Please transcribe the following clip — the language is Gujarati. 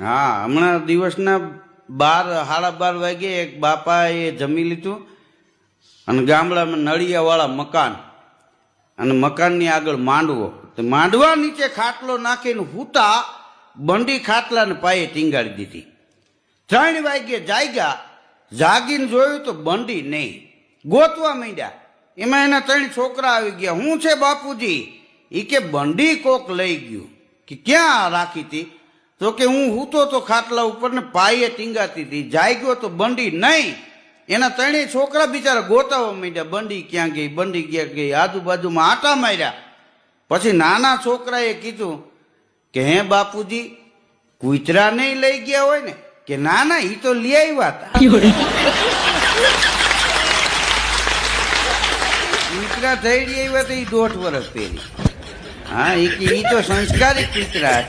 હા, હમણાં દિવસના 12-12 વાગે એક બાપાએ જમી લીધું અને ગામડામાં નળિયાવાળા મકાન અને મકાનની આગળ માંડવો, માંડવા નીચે ખાટલો નાખીને હુતા બંડી ખાટલાને પાયે ટીંગાડી દીધી. 3 વાગે જાગ્યા, જાગીને જોયું તો બંડી નહીં, ગોતવા માંડ્યા. એમાં એના 3 છોકરા આવી ગયા. હું છે બાપુજી? એ કે બંડી કોક લઈ ગયું. કે ક્યાં રાખી હતી? તો કે હું હૂતો તો ખાટલા ઉપર ને પાયે ટીંગાતી હતી, જાગ્યો તો બંડી નહીં. એના 3 છોકરા બિચારા ગોતાવા માંડ્યા, બંડી ક્યાં ગઈ, બંડી ક્યાં ગઈ, આજુબાજુમાં આટા માર્યા. પછી નાના છોકરાએ કીધું કે હે બાપુજી, કૂતરા નહીં લઈ ગયા હોય ને? કે ના ના, ઈ તો લઈ આવ્યા હતા. કૂતરા થઈ આવ્યા તો ઈ 1.5 વર્ષ પહેરી. હા, ઈ તો સંસ્કારી કૂતરા હતા.